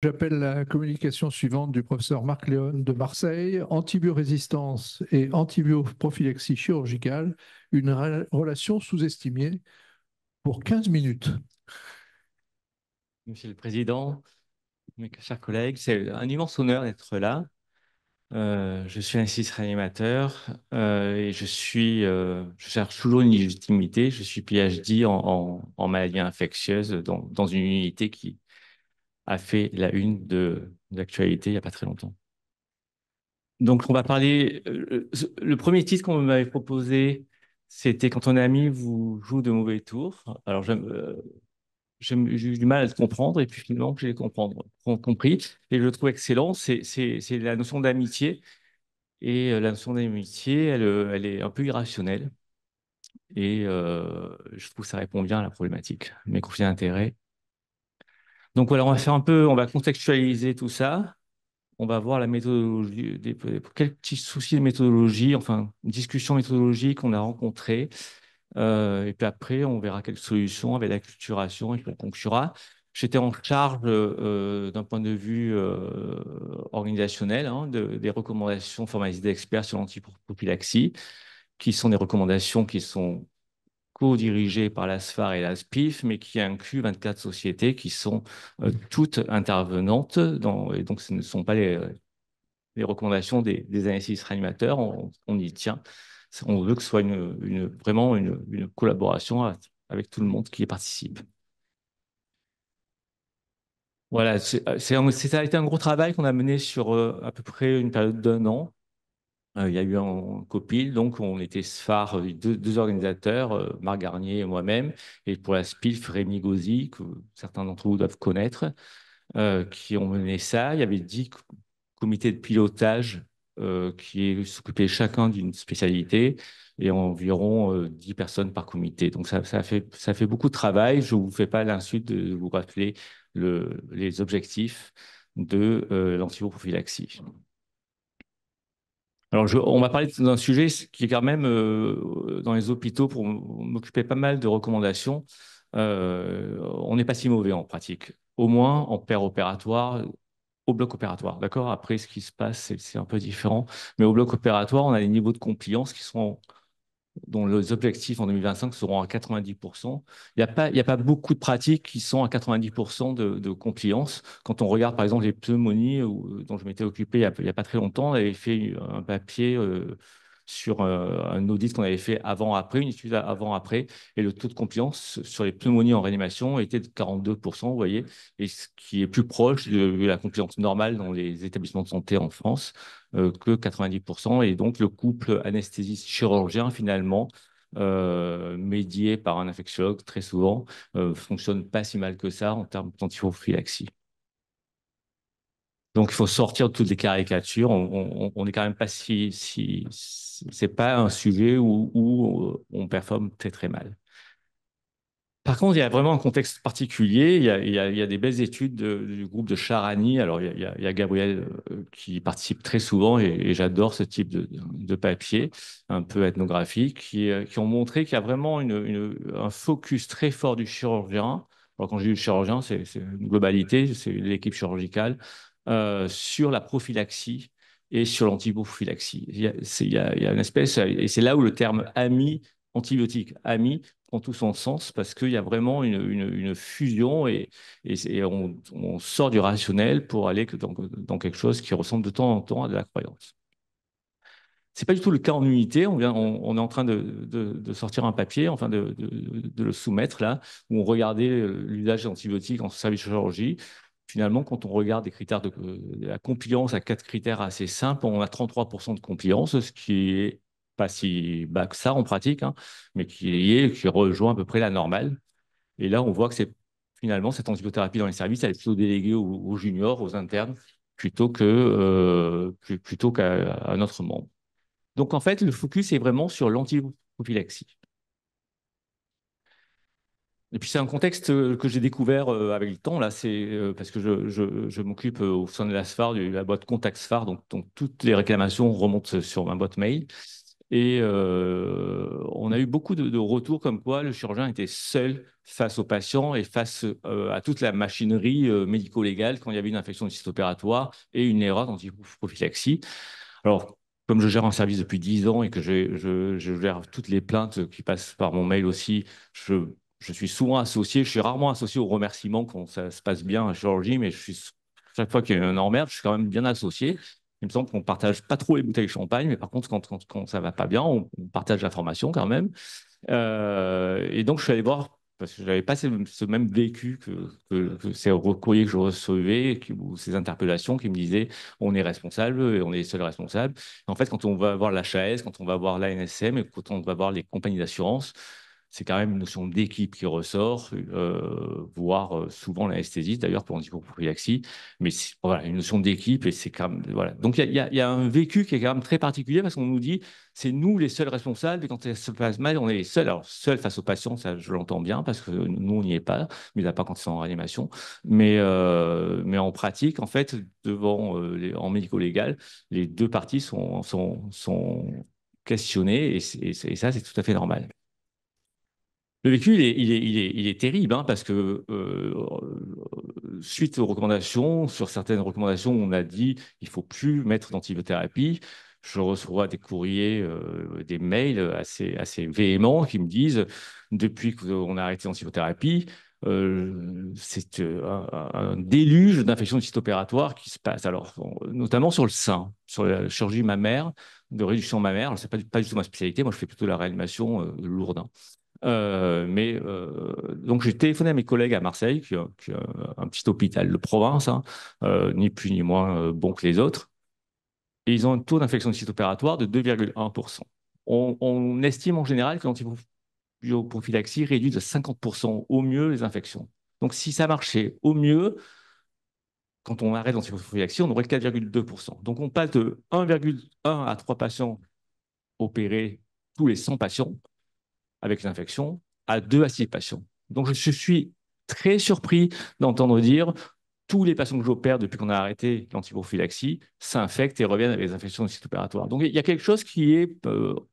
J'appelle la communication suivante du professeur Marc Léon de Marseille. Antibiorésistance et antibioprophylaxie chirurgicale, une relation sous-estimée pour 15 minutes. Monsieur le Président, mes chers collègues, c'est un immense honneur d'être là. Je suis anesthésiste réanimateur et je cherche toujours une légitimité. Je suis PhD en maladies infectieuses dans une unité qui a fait la une de l'actualité il n'y a pas très longtemps. Donc, on va parler. Le premier titre qu'on m'avait proposé, c'était Quand ton ami vous joue de mauvais tours. Alors, j'ai eu du mal à le comprendre et puis finalement j'ai compris et je le trouve excellent. C'est la notion d'amitié et la notion d'amitié, elle est un peu irrationnelle et je trouve que ça répond bien à la problématique, mes conflits d'intérêts. Donc voilà, on va contextualiser tout ça. On va voir la méthodologie, quelques petits soucis de méthodologie, enfin, une discussion méthodologique qu'on a rencontrée. Et puis après, on verra quelles solutions avec l'acculturation et puis on conclura. J'étais en charge d'un point de vue organisationnel des recommandations formalisées d'experts sur l'antiprophylaxie, qui sont des recommandations qui sont co-dirigées par l'ASFAR et l'ASPIF, mais qui incluent 24 sociétés qui sont toutes intervenantes et donc ce ne sont pas les recommandations des anesthésistes réanimateurs. On y tient. On veut que ce soit vraiment une collaboration avec tout le monde qui y participe. Voilà, ça a été un gros travail qu'on a mené sur à peu près une période d'un an. Il y a eu un copil, donc on était SFAR, deux organisateurs, Marc Garnier et moi-même, et pour la SPIF, Rémi Gauzy, que certains d'entre vous doivent connaître, qui ont mené ça. Il y avait 10 comités de pilotage qui s'occupaient chacun d'une spécialité et environ 10 personnes par comité. Donc ça fait beaucoup de travail. Je ne vous fais pas l'insulte de vous rappeler les objectifs de l'antibrophylaxie. Alors, on va parler d'un sujet qui est quand même dans les hôpitaux, pour m'occuper pas mal de recommandations. On n'est pas si mauvais en pratique, au moins en paire opératoire, au bloc opératoire. D'accord? Après, ce qui se passe, c'est un peu différent. Mais au bloc opératoire, on a des niveaux de compliance dont les objectifs en 2025 seront à 90%. Il y a pas beaucoup de pratiques qui sont à 90% de compliance. Quand on regarde, par exemple, les pneumonies dont je m'étais occupé il y a pas très longtemps, on avait fait un papier sur un audit qu'on avait fait avant-après, une étude avant-après, et le taux de compliance sur les pneumonies en réanimation était de 42%, vous voyez, et ce qui est plus proche de la compliance normale dans les établissements de santé en France que 90%. Et donc, le couple anesthésiste-chirurgien, finalement, médié par un infectiologue, très souvent, fonctionne pas si mal que ça en termes d'antiprophylaxie. Donc, il faut sortir de toutes les caricatures. On est quand même pas c'est pas un sujet où on performe très, très mal. Par contre, il y a vraiment un contexte particulier. Il y a des belles études du groupe de Charani. Alors, il y a Gabriel qui participe très souvent et j'adore ce type de papier un peu ethnographique qui ont montré qu'il y a vraiment un focus très fort du chirurgien. Alors, quand je dis le chirurgien, c'est une globalité, c'est l'équipe chirurgicale sur la prophylaxie et sur l'antiprophylaxie. Il y a une espèce, et c'est là où le terme ami, antibiotique, ami, prend tout son sens parce qu'il y a vraiment une fusion et on sort du rationnel pour aller dans quelque chose qui ressemble de temps en temps à de la croyance. C'est pas du tout le cas en unité. On est en train de sortir un papier, enfin de le soumettre là, où on regardait l'usage d'antibiotiques en service de chirurgie. Finalement, quand on regarde des critères de la compliance à 4 critères assez simples, on a 33% de compliance, ce qui est pas si bas que ça en pratique, hein, mais qui rejoint à peu près la normale. Et là, on voit que finalement cette antibiothérapie dans les services, elle est plutôt déléguée aux juniors, aux internes, plutôt qu'à notre membre. Donc, en fait, le focus est vraiment sur l'antiprophylaxie. Et puis, c'est un contexte que j'ai découvert avec le temps. Là, c'est parce que je m'occupe au sein de la SFAR, de la boîte Contact SFAR, donc toutes les réclamations remontent sur ma boîte mail. Et on a eu beaucoup de retours comme quoi le chirurgien était seul face aux patients et face à toute la machinerie médico-légale quand il y avait une infection du site opératoire et une erreur d'antiprophylaxie. Alors, comme je gère un service depuis 10 ans et que je gère toutes les plaintes qui passent par mon mail aussi, je suis souvent associé, je suis rarement associé aux remerciements quand ça se passe bien en chirurgie, mais chaque fois qu'il y a une emmerde, je suis quand même bien associé. Il me semble qu'on partage pas trop les bouteilles de champagne, mais par contre, quand ça va pas bien, on partage l'information quand même. Et donc, je suis allé voir, parce que je n'avais pas ce même vécu que ces courriers que je recevais, ou ces interpellations qui me disaient on est responsable et on est les seuls responsables. En fait, quand on va voir l'HAS, quand on va voir l'ANSM et quand on va voir les compagnies d'assurance, c'est quand même une notion d'équipe qui ressort, voire souvent l'anesthésiste d'ailleurs pour l'antiprophylaxie, mais voilà, une notion d'équipe et c'est quand même, voilà. Donc il y a un vécu qui est quand même très particulier parce qu'on nous dit c'est nous les seuls responsables et quand ça se passe mal, on est les seuls. Alors seuls face aux patients, ça je l'entends bien parce que nous on n'y est pas, mais à part quand ils sont en réanimation. Mais en pratique, en fait, devant en médico-légal, les deux parties sont questionnées et ça c'est tout à fait normal. Le vécu, il est terrible, hein, parce que suite aux recommandations, sur certaines recommandations, on a dit il faut plus mettre d'antibiothérapie. Je reçois des courriers, des mails assez véhéments qui me disent depuis qu'on a arrêté l'antibiothérapie, c'est un déluge d'infections du site opératoire qui se passe. Alors, notamment sur le sein, sur la chirurgie mammaire, de réduction mammaire. Ce n'est pas du tout ma spécialité. Moi, je fais plutôt la réanimation lourde, hein. Donc j'ai téléphoné à mes collègues à Marseille, qui a un petit hôpital de province, hein, ni plus ni moins bon que les autres, et ils ont un taux d'infection du site opératoire de 2,1%. On estime en général que l'antiprophylaxie réduit de 50% au mieux les infections. Donc si ça marchait au mieux, quand on arrête l'antiprophylaxie, on aurait 4,2%. Donc on passe de 1,1 à 3 patients opérés tous les 100 patients avec l'infection à 2 à 6 patients. Donc, je suis très surpris d'entendre dire tous les patients que j'opère depuis qu'on a arrêté l'antiprophylaxie s'infectent et reviennent avec des infections du site opératoire. Donc, il y a quelque chose qui est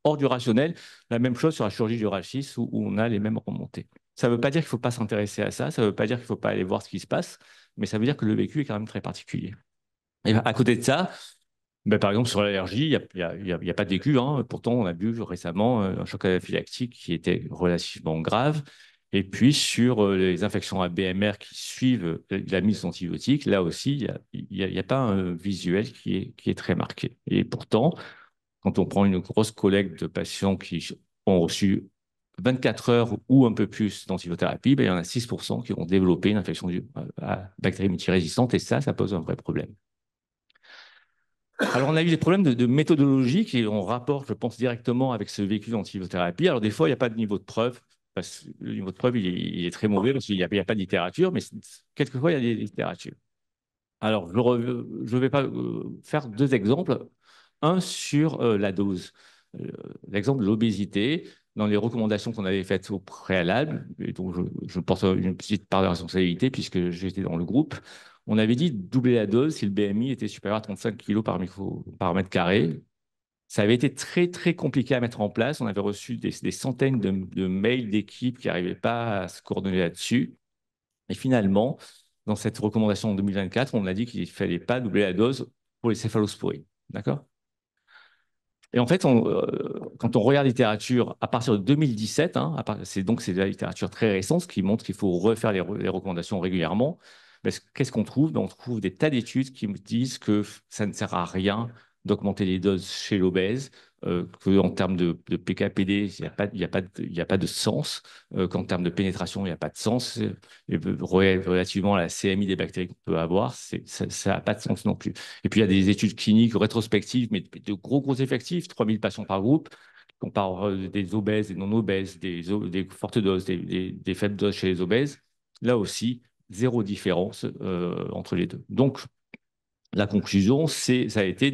hors du rationnel. La même chose sur la chirurgie du rachis où on a les mêmes remontées. Ça ne veut pas dire qu'il ne faut pas s'intéresser à ça, ça ne veut pas dire qu'il ne faut pas aller voir ce qui se passe, mais ça veut dire que le vécu est quand même très particulier. Et à côté de ça, ben, par exemple, sur l'allergie, il y a pas de vécu, hein. Pourtant, on a vu récemment un choc anaphylactique qui était relativement grave. Et puis, sur les infections à BMR qui suivent la mise d'antibiotiques, là aussi, il y a pas un visuel qui est très marqué. Et pourtant, quand on prend une grosse collecte de patients qui ont reçu 24 heures ou un peu plus d'antibiothérapie, ben, il y en a 6% qui ont développé une infection à bactéries multirésistante. Et ça pose un vrai problème. Alors, on a eu des problèmes de méthodologie qui ont rapport, je pense, directement avec ce vécu d'antibiothérapie. Alors, des fois, il n'y a pas de niveau de preuve, parce que le niveau de preuve, il est très mauvais, parce qu'il n'y a pas de littérature, mais quelquefois, il y a des littératures. Alors, je vais pas faire deux exemples. Un sur la dose. Euh, L'exemple de l'obésité, dans les recommandations qu'on avait faites au préalable, et dont je porte une petite part de responsabilité puisque j'étais dans le groupe, on avait dit doubler la dose si le BMI était supérieur à 35 kg par mètre carré. Ça avait été très, très compliqué à mettre en place. On avait reçu des centaines de mails d'équipes qui n'arrivaient pas à se coordonner là-dessus. Et finalement, dans cette recommandation en 2024, on a dit qu'il ne fallait pas doubler la dose pour les céphalosporines. D'accord? Et en fait, quand on regarde la littérature à partir de 2017, hein, c'est de la littérature très récente qui montre qu'il faut refaire les recommandations régulièrement. Qu'est-ce qu'on trouve? On trouve des tas d'études qui me disent que ça ne sert à rien d'augmenter les doses chez l'obèse, qu'en termes de PKPD, il y a pas de sens, qu'en termes de pénétration, il n'y a pas de sens, et relativement à la CMI des bactéries qu'on peut avoir, ça n'a pas de sens non plus. Et puis, il y a des études cliniques rétrospectives, mais de gros effectifs, 3000 patients par groupe, qui comparent des obèses, des non-obèses, des fortes doses, des faibles doses chez les obèses. Là aussi, zéro différence entre les deux. Donc, la conclusion, ça a été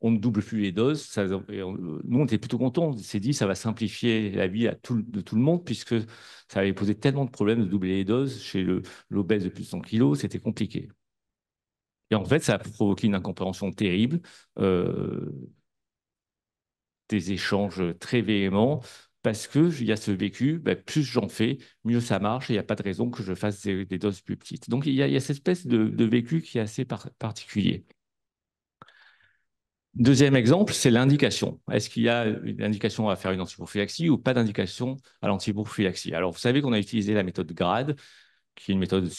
on ne double plus les doses. Nous, on était plutôt contents. On s'est dit, ça va simplifier la vie de tout le monde, puisque ça avait posé tellement de problèmes de doubler les doses. Chez l'obèse de plus de 100 kilos, c'était compliqué. Et en fait, ça a provoqué une incompréhension terrible. Euh, des échanges très véhéments parce qu'il y a ce vécu, ben, plus j'en fais, mieux ça marche et il n'y a pas de raison que je fasse des doses plus petites. Donc, il y a cette espèce de vécu qui est assez particulier. Deuxième exemple, c'est l'indication. Est-ce qu'il y a une indication à faire une antiprophylaxie ou pas d'indication à l'antiprophylaxie? Alors, vous savez qu'on a utilisé la méthode GRADE, qui est une méthode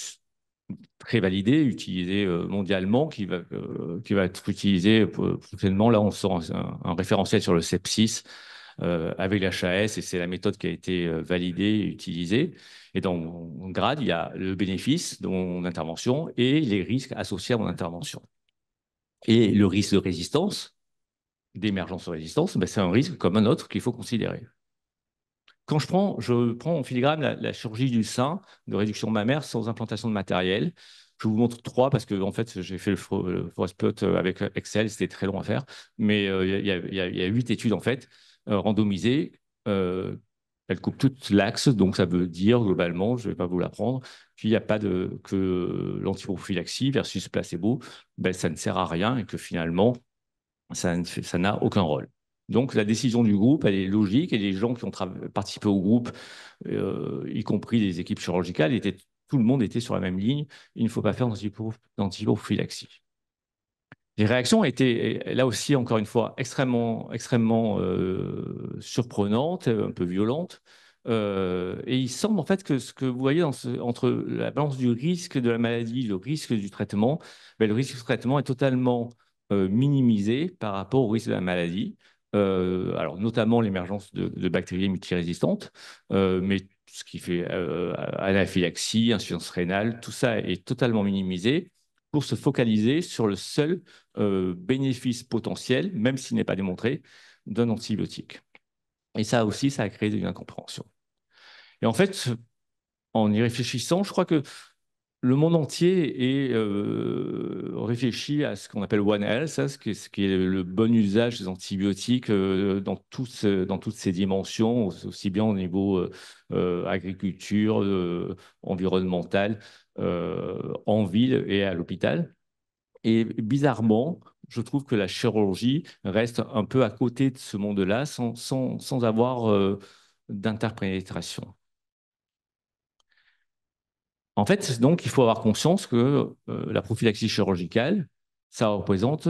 très validée, utilisée mondialement, qui va être utilisée prochainement. Là, on sort un référentiel sur le sepsis avec l'HAS et c'est la méthode qui a été validée et utilisée. Et dans mon GRADE, il y a le bénéfice de mon intervention et les risques associés à mon intervention. Et le risque de résistance, d'émergence de résistance, ben, c'est un risque comme un autre qu'il faut considérer. Quand je prends en filigrane la chirurgie du sein de réduction mammaire sans implantation de matériel. Je vous montre trois parce que en fait, j'ai fait le forest plot avec Excel, c'était très long à faire. Mais il y a 8 études en fait, randomisées. Elles coupent toute l'axe, donc ça veut dire globalement, je ne vais pas vous l'apprendre, qu'il n'y a pas que l'antiprophylaxie versus placebo, ben, ça ne sert à rien et que finalement, ça n'a aucun rôle. Donc la décision du groupe, elle est logique et les gens qui ont participé au groupe, y compris les équipes chirurgicales, tout le monde était sur la même ligne. Il ne faut pas faire d'antiprophylaxie. Les réactions étaient, là aussi, encore une fois, extrêmement surprenantes, un peu violentes. Et il semble en fait que ce que vous voyez entre la balance du risque de la maladie, le risque du traitement, ben, le risque du traitement est totalement minimisé par rapport au risque de la maladie. Alors notamment l'émergence de bactéries multirésistantes, mais ce qui fait anaphylaxie, insuffisance rénale, tout ça est totalement minimisé pour se focaliser sur le seul bénéfice potentiel, même s'il n'est pas démontré, d'un antibiotique. Et ça aussi, ça a créé une incompréhension. Et en fait, en y réfléchissant, je crois que le monde entier est réfléchi à ce qu'on appelle One Health, hein, ce qui est le bon usage des antibiotiques dans toutes ces dimensions, aussi bien au niveau agriculture, environnemental, en ville et à l'hôpital. Et bizarrement, je trouve que la chirurgie reste un peu à côté de ce monde-là sans avoir d'interprétation. En fait, donc, il faut avoir conscience que la prophylaxie chirurgicale, ça représente,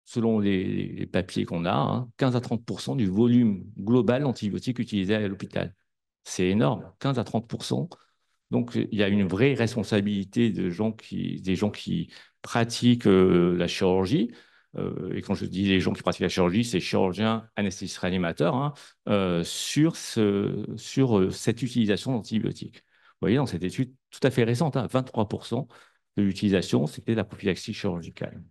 selon les papiers qu'on a, hein, 15 à 30 % du volume global d'antibiotiques utilisés à l'hôpital. C'est énorme, 15 à 30 %. Donc, il y a une vraie responsabilité des gens qui pratiquent la chirurgie. Et quand je dis les gens qui pratiquent la chirurgie, c'est chirurgiens, anesthésistes réanimateurs, hein, sur cette utilisation d'antibiotiques. Vous voyez, dans cette étude tout à fait récente, hein, 23 % de l'utilisation, c'était la prophylaxie chirurgicale.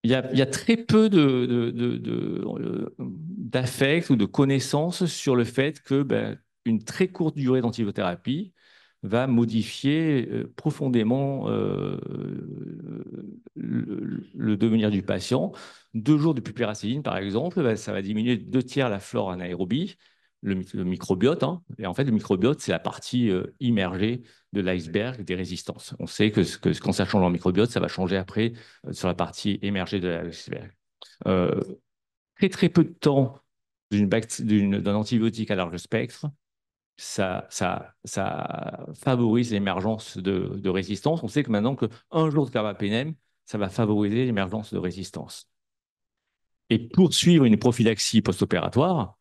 Il y a très peu d'affect ou de connaissances sur le fait que ben, une très courte durée d'antibiothérapie va modifier profondément le devenir du patient. 2 jours de pupéracilline, par exemple, ben, ça va diminuer de 2 tiers la flore anaérobie, le microbiote. Hein. Et en fait, le microbiote, c'est la partie immergée de l'iceberg des résistances. On sait que quand ça change en microbiote, ça va changer après sur la partie émergée de l'iceberg. Euh, très peu de temps d'un antibiotique à large spectre, ça favorise l'émergence de résistance. On sait que maintenant qu'un jour de carbapénem, ça va favoriser l'émergence de résistance. Et poursuivre une prophylaxie post-opératoire,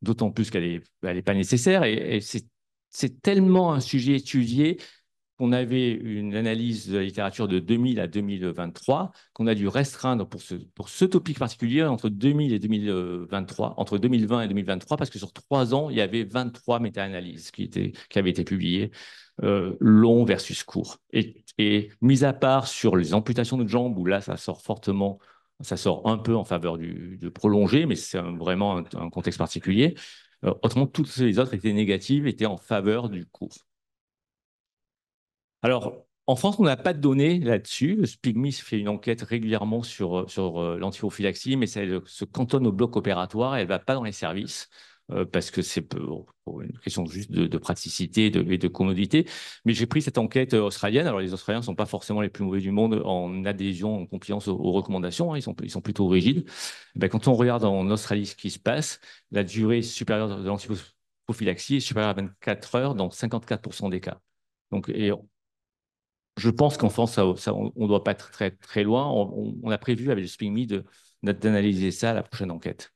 d'autant plus qu'elle n'est pas nécessaire, et c'est tellement un sujet étudié qu'on avait une analyse de la littérature de 2000 à 2023, qu'on a dû restreindre pour ce topic particulier entre 2000 et 2023, entre 2020 et 2023, parce que sur 3 ans, il y avait 23 méta-analyses qui avaient été publiées, long versus court. Et mis à part sur les amputations de jambes, où là, ça sort un peu en faveur de prolonger, mais c'est vraiment un contexte particulier. Autrement, toutes les autres étaient négatives, étaient en faveur du court. Alors, en France, on n'a pas de données là-dessus. Le SPIGMI fait une enquête régulièrement sur l'antiprophylaxie, mais ça se cantonne au bloc opératoire, elle ne va pas dans les services. parce que c'est pour une question juste de praticité et de commodité. Mais j'ai pris cette enquête australienne. Alors, les Australiens ne sont pas forcément les plus mauvais du monde en adhésion, en compliance aux recommandations, hein. Ils sont plutôt rigides. Ben, quand on regarde en Australie ce qui se passe, la durée supérieure de l'antiprophylaxie est supérieure à 24 heures dans 54% des cas. Donc, et je pense qu'en France, on ne doit pas être très, très loin. On a prévu avec le SPINGME d'analyser ça à la prochaine enquête.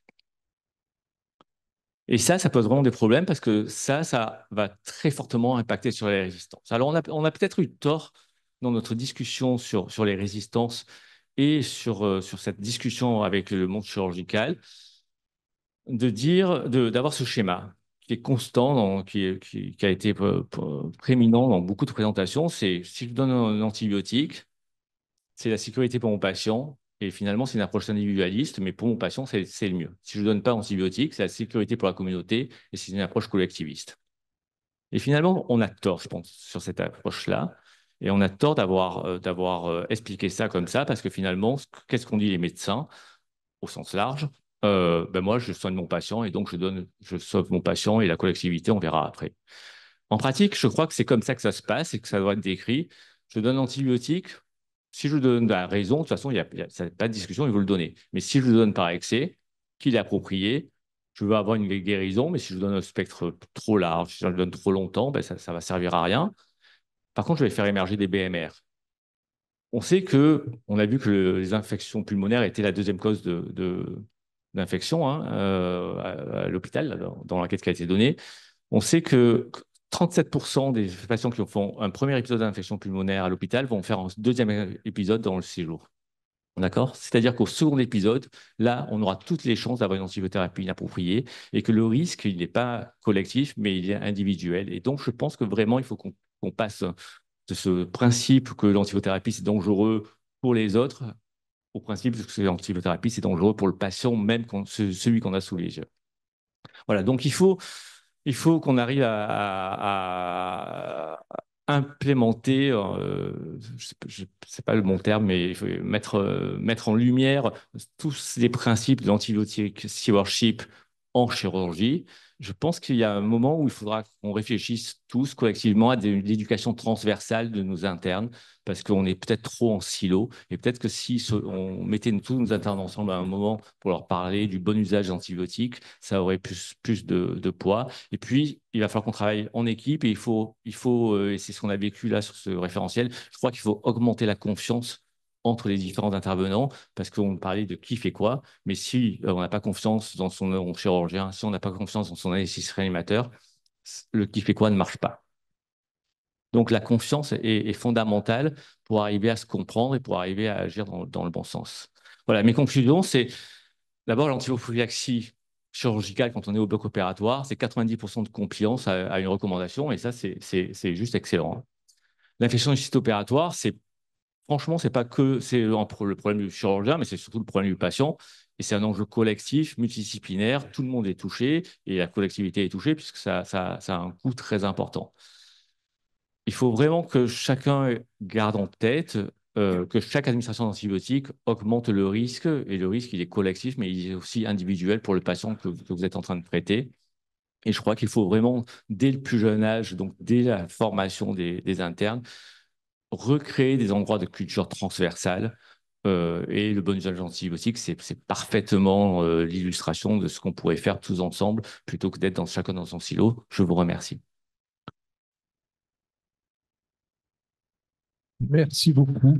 Et ça pose vraiment des problèmes parce que ça va très fortement impacter sur les résistances. Alors, on a peut-être eu tort dans notre discussion sur les résistances et sur cette discussion avec le monde chirurgical d'avoir ce schéma qui est constant, qui a été prééminent dans beaucoup de présentations. C'est si je donne un antibiotique, c'est la sécurité pour mon patient. Et finalement, c'est une approche individualiste, mais pour mon patient, c'est le mieux. Si je ne donne pas d'antibiotiques, c'est la sécurité pour la communauté et c'est une approche collectiviste. Et finalement, on a tort, je pense, sur cette approche-là. Et on a tort d'avoir expliqué ça comme ça, parce que finalement, qu'est-ce qu'on dit les médecins au sens large? Ben moi, je soigne mon patient et donc je sauve mon patient et la collectivité, on verra après. En pratique, je crois que c'est comme ça que ça se passe et que ça doit être décrit. Je donne l'antibiotique. Si je donne la raison, de toute façon, ça n'a pas de discussion, il faut le donner. Mais si je le donne par excès, qu'il est approprié, je veux avoir une guérison, mais si je donne un spectre trop large, si je le donne trop longtemps, ben ça va servir à rien. Par contre, je vais faire émerger des BMR. On a vu que les infections pulmonaires étaient la deuxième cause d'infection, hein, à l'hôpital, dans l'enquête qui a été donnée. On sait que 37% des patients qui font un premier épisode d'infection pulmonaire à l'hôpital vont faire un deuxième épisode dans le séjour. D'accord? C'est-à-dire qu'au second épisode, là, on aura toutes les chances d'avoir une antibiothérapie inappropriée et que le risque, il n'est pas collectif, mais il est individuel. Et donc, je pense que vraiment, il faut qu'on passe de ce principe que l'antibiothérapie, c'est dangereux pour les autres au principe que l'antibiothérapie, c'est dangereux pour le patient, même celui qu'on a sous les yeux. Voilà, donc il faut qu'on arrive à implémenter, je ne sais pas le bon terme, mais il faut mettre en lumière tous les principes de l'antibiotic stewardship en chirurgie. Je pense qu'il y a un moment où il faudra qu'on réfléchisse tous collectivement à l'éducation transversale de nos internes, parce qu'on est peut-être trop en silo, et peut-être que si on mettait tous nos internes ensemble à un moment pour leur parler du bon usage d'antibiotiques, ça aurait plus de poids. Et puis, il va falloir qu'on travaille en équipe et et c'est ce qu'on a vécu là sur ce référentiel, je crois qu'il faut augmenter la confiance entre les différents intervenants parce qu'on parlait de qui fait quoi, mais si on n'a pas confiance dans son chirurgien, si on n'a pas confiance dans son anesthésiste réanimateur, le qui fait quoi ne marche pas. Donc la confiance est fondamentale pour arriver à se comprendre et pour arriver à agir dans le bon sens. Voilà, mes conclusions, c'est d'abord l'antiprophylaxie chirurgicale quand on est au bloc opératoire, c'est 90% de compliance à une recommandation et ça, c'est juste excellent. L'infection du site opératoire, franchement, c'est pas que le problème du chirurgien, mais c'est surtout le problème du patient. Et c'est un enjeu collectif, multidisciplinaire. Tout le monde est touché et la collectivité est touchée puisque ça a un coût très important. Il faut vraiment que chacun garde en tête que chaque administration d'antibiotiques augmente le risque. Et le risque, il est collectif, mais il est aussi individuel pour le patient que vous êtes en train de traiter. Et je crois qu'il faut vraiment, dès le plus jeune âge, donc dès la formation des internes, recréer des endroits de culture transversale. Et le bon usage d'antibiotiques, c'est parfaitement l'illustration de ce qu'on pourrait faire tous ensemble plutôt que d'être chacun dans son silo. Je vous remercie. Merci beaucoup.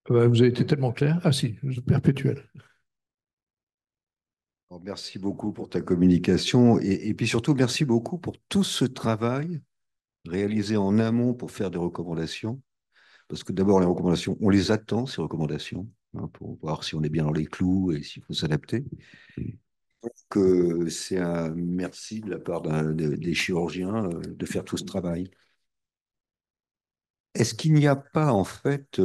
Vous avez été tellement clair. Ah si, perpétuel. Alors, merci beaucoup pour ta communication et puis surtout merci beaucoup pour tout ce travail réalisé en amont pour faire des recommandations. Parce que d'abord, les recommandations, on les attend, ces recommandations, hein, pour voir si on est bien dans les clous et s'il faut s'adapter. Donc, c'est un merci de la part des chirurgiens de faire tout ce travail. Est-ce qu'il n'y a pas en fait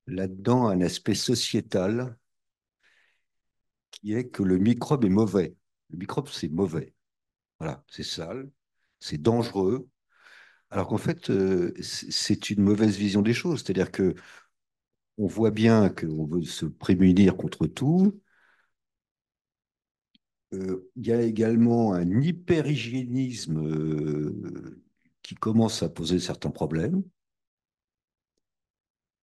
là-dedans un aspect sociétal qui est que le microbe est mauvais? Le microbe, c'est mauvais. Voilà, c'est sale, c'est dangereux. Alors qu'en fait, c'est une mauvaise vision des choses. C'est-à-dire que on voit bien qu'on veut se prémunir contre tout. Il y a également un hyperhygiénisme qui commence à poser certains problèmes.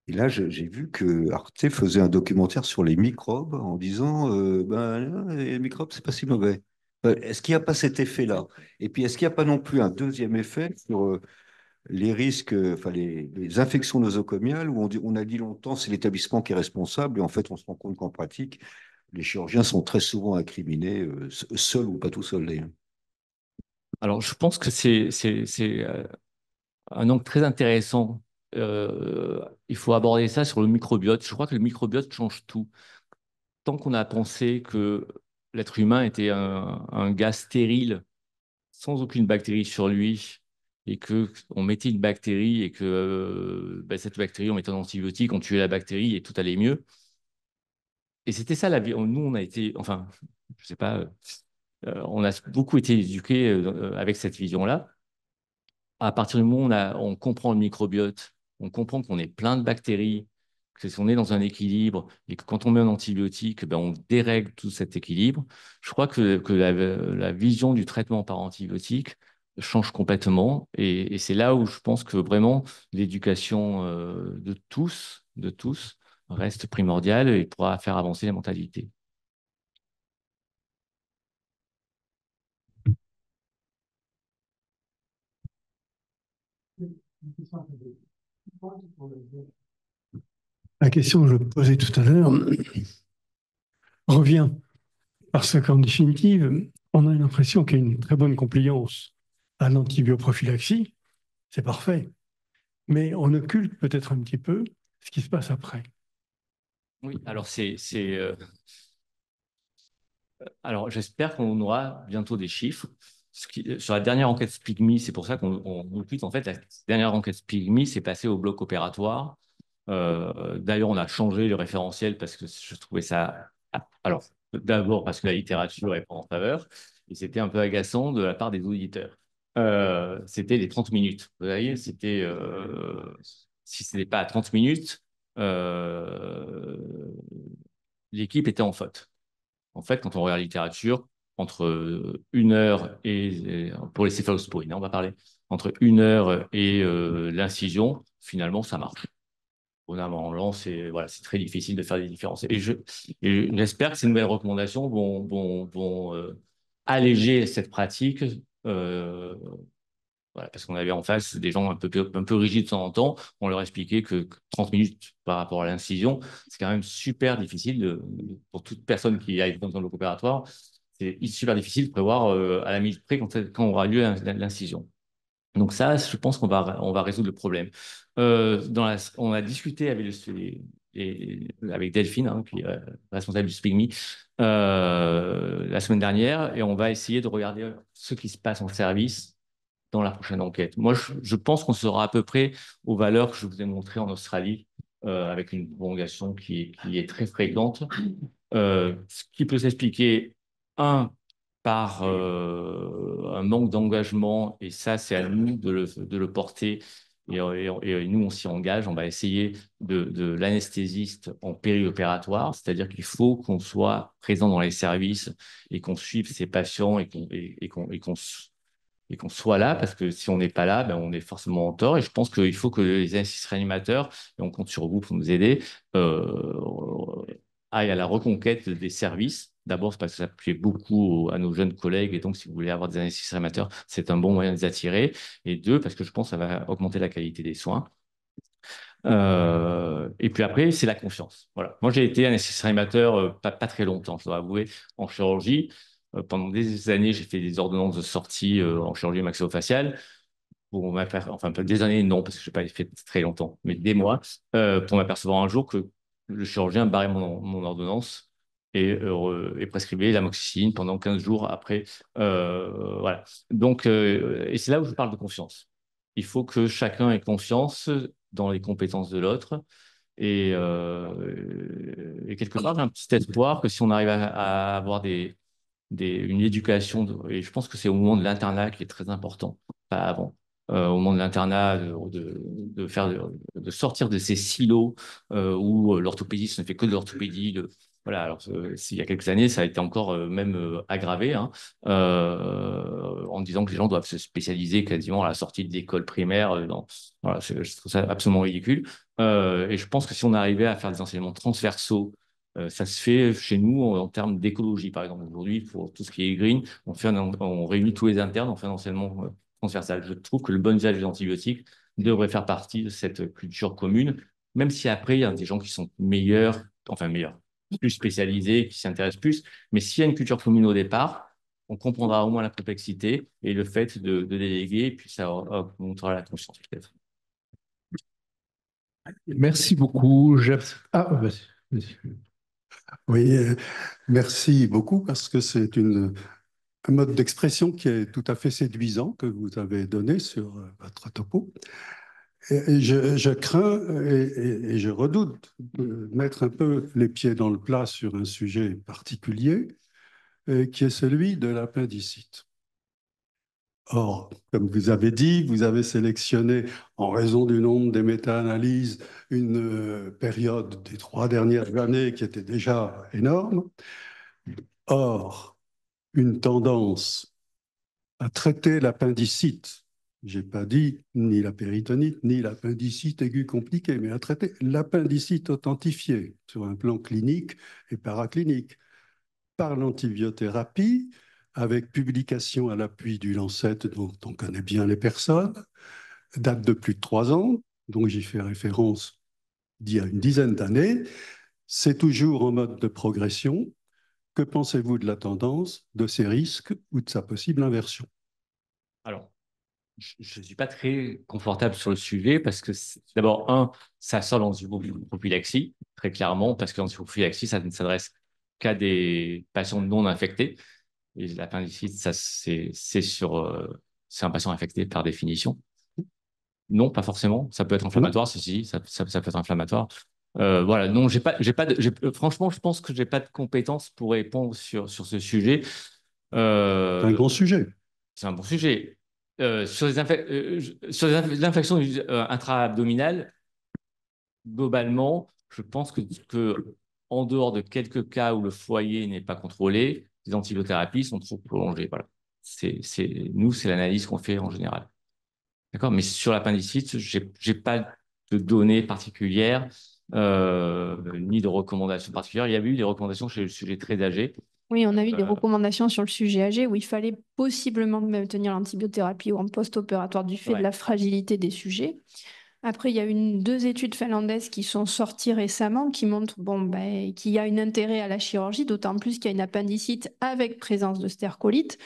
Et là, j'ai vu que Arte faisait un documentaire sur les microbes en disant ben, les microbes, c'est pas si mauvais. Est-ce qu'il n'y a pas cet effet-là? Et puis, est-ce qu'il n'y a pas non plus un deuxième effet sur les risques, enfin les infections nosocomiales, où on a dit longtemps c'est l'établissement qui est responsable, et en fait, on se rend compte qu'en pratique, les chirurgiens sont très souvent incriminés, seuls ou pas tout seuls d'ailleurs. Alors, je pense que c'est un angle très intéressant. Il faut aborder ça sur le microbiote. Je crois que le microbiote change tout. Tant qu'on a pensé que l'être humain était un gars stérile, sans aucune bactérie sur lui, et que on mettait une bactérie et que ben, cette bactérie, on mettait un antibiotique, on tuait la bactérie et tout allait mieux. Et c'était ça la vie. Nous, on a été, enfin, je sais pas, on a beaucoup été éduqués avec cette vision-là. À partir du moment où on comprend le microbiote, on comprend qu'on est plein de bactéries, que si on est dans un équilibre et que quand on met un antibiotique, ben, on dérègle tout cet équilibre. Je crois que la vision du traitement par antibiotique change complètement et c'est là où je pense que vraiment l'éducation de tous, reste primordiale et pourra faire avancer les mentalités. La question que je posais tout à l'heure revient parce qu'en définitive, on a l'impression qu'il y a une très bonne compliance à l'antibioprophylaxie, c'est parfait, mais on occulte peut-être un petit peu ce qui se passe après. Oui, alors alors, j'espère qu'on aura bientôt des chiffres. Sur la dernière enquête SPIGMI, c'est pour ça qu'on occulte. En fait, la dernière enquête SPIGMI s'est passée au bloc opératoire. D'ailleurs, on a changé le référentiel parce que je trouvais ça. Alors, d'abord parce que la littérature est pas en faveur, et c'était un peu agaçant de la part des auditeurs. C'était les 30 minutes. Vous voyez, si ce n'était pas à 30 minutes, euh, l'équipe était en faute. En fait, quand on regarde la littérature, entre 1 heure pour les céphalosporines, hein, on va parler, entre 1 heure et l'incision, finalement, ça marche. Normalement, c'est voilà, c'est très difficile de faire des différences. Et j'espère que ces nouvelles recommandations vont alléger cette pratique. euh, voilà, parce qu'on avait en face des gens un peu rigides de temps en temps. On leur expliquait que 30 minutes par rapport à l'incision, c'est quand même super difficile pour toute personne qui aille dans un bloc opératoire. C'est super difficile de prévoir à la minute près quand aura lieu l'incision. Donc ça, je pense on va résoudre le problème. On a discuté avec, avec Delphine, hein, qui est responsable du SPIGMI, la semaine dernière, et on va essayer de regarder ce qui se passe en service dans la prochaine enquête. Moi, je pense qu'on sera à peu près aux valeurs que je vous ai montrées en Australie, avec une prolongation qui est très fréquente. Ce qui peut s'expliquer, un, par un manque d'engagement, et ça, c'est à nous de le porter. Et nous, on s'y engage. On va essayer de l'anesthésiste en périopératoire, c'est-à-dire qu'il faut qu'on soit présent dans les services et qu'on suive ces patients et qu'on soit là, parce que si on n'est pas là, ben, on est forcément en tort. Et je pense qu'il faut que les anesthésistes réanimateurs, et on compte sur vous pour nous aider, aillent à la reconquête des services. D'abord, c'est parce que ça plaît beaucoup à nos jeunes collègues, et donc si vous voulez avoir des anesthésistes réanimateurs, c'est un bon moyen de les attirer. Et deux, parce que je pense que ça va augmenter la qualité des soins. Et puis après, c'est la confiance. Voilà. Moi, j'ai été anesthésiste réanimateur pas très longtemps, je dois avouer, en chirurgie. Pendant des années, j'ai fait des ordonnances de sortie en chirurgie maxillofaciale. Enfin, des années, non, parce que je n'ai pas fait très longtemps, mais des mois, pour m'apercevoir un jour que le chirurgien barrait mon ordonnance et prescrivait l'amoxicilline pendant 15 jours après. Voilà. Donc, et c'est là où je parle de confiance. Il faut que chacun ait confiance dans les compétences de l'autre. Et quelque part, j'ai un petit espoir que si on arrive à avoir une éducation, et je pense que c'est au moment de l'internat qui est très important, pas avant. au moment de l'internat de sortir de ces silos où l'orthopédiste ne fait que de l'orthopédie. Voilà, alors il y a quelques années, ça a été encore même aggravé, hein, en disant que les gens doivent se spécialiser quasiment à la sortie de l'école primaire. Voilà, je trouve ça absolument ridicule. Et je pense que si on arrivait à faire des enseignements transversaux, ça se fait chez nous en termes d'écologie, par exemple. Aujourd'hui, pour tout ce qui est green, on réunit tous les internes, on fait un enseignement transversal. Je trouve que le bon usage des antibiotiques devrait faire partie de cette culture commune, même si après, il y a des gens qui sont meilleurs, plus spécialisés, qui s'intéressent plus. Mais s'il y a une culture commune au départ, on comprendra au moins la complexité et le fait de déléguer, puis ça montrera la conscience peut-être. Merci beaucoup. Ah, vas-y, vas-y. Oui, merci beaucoup parce que c'est un mode d'expression qui est tout à fait séduisant que vous avez donné sur votre topo. Et je crains et je redoute de mettre un peu les pieds dans le plat sur un sujet particulier qui est celui de l'appendicite. Or, comme vous avez dit, vous avez sélectionné, en raison du nombre des méta-analyses, une période des 3 dernières années qui était déjà énorme. Or, une tendance à traiter l'appendicite, je n'ai pas dit ni la péritonite, ni l'appendicite aiguë compliquée, mais à traiter l'appendicite authentifié sur un plan clinique et paraclinique par l'antibiothérapie, avec publication à l'appui du Lancet, dont on connaît bien les personnes, date de plus de 3 ans, donc j'y fais référence d'il y a une dizaine d'années. C'est toujours en mode de progression. Que pensez-vous de la tendance, de ses risques ou de sa possible inversion? Alors, je ne suis pas très confortable sur le sujet parce que d'abord, ça sort l'antiprophylaxie, très clairement, parce que l'antiprophylaxie, ça ne s'adresse qu'à des patients non infectés. Et l'appendicite, c'est un patient infecté par définition. Non, pas forcément. Ça peut être inflammatoire, ceci, ça peut être inflammatoire. Voilà, non, franchement, je pense que j'ai pas de compétences pour répondre sur ce sujet. C'est un grand sujet. C'est un bon sujet. Sur les infections intra-abdominales, globalement, je pense que en dehors de quelques cas où le foyer n'est pas contrôlé, les antibiothérapies sont trop prolongées. Voilà. Nous, c'est l'analyse qu'on fait en général. D'accord? Mais sur l'appendicite, j'ai pas de données particulières, ni de recommandations particulières. Il y a eu des recommandations chez le sujet très âgé. Oui, on a eu des recommandations sur le sujet âgé où il fallait possiblement maintenir l'antibiothérapie ou en post-opératoire du fait de la fragilité des sujets. Après, il y a eu 2 études finlandaises qui sont sorties récemment qui montrent qu'il y a un intérêt à la chirurgie, d'autant plus qu'il y a une appendicite avec présence de stercolite.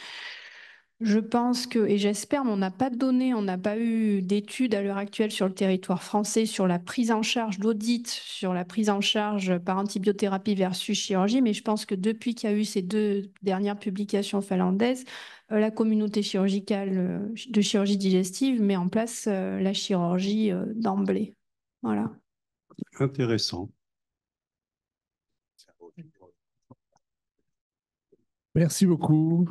Je pense que, et j'espère, mais on n'a pas de données, on n'a pas eu d'études à l'heure actuelle sur le territoire français sur la prise en charge d'audit, sur la prise en charge par antibiothérapie versus chirurgie, mais je pense que depuis qu'il y a eu ces 2 dernières publications finlandaises, la communauté chirurgicale de chirurgie digestive met en place la chirurgie d'emblée. Voilà. Intéressant. Merci beaucoup.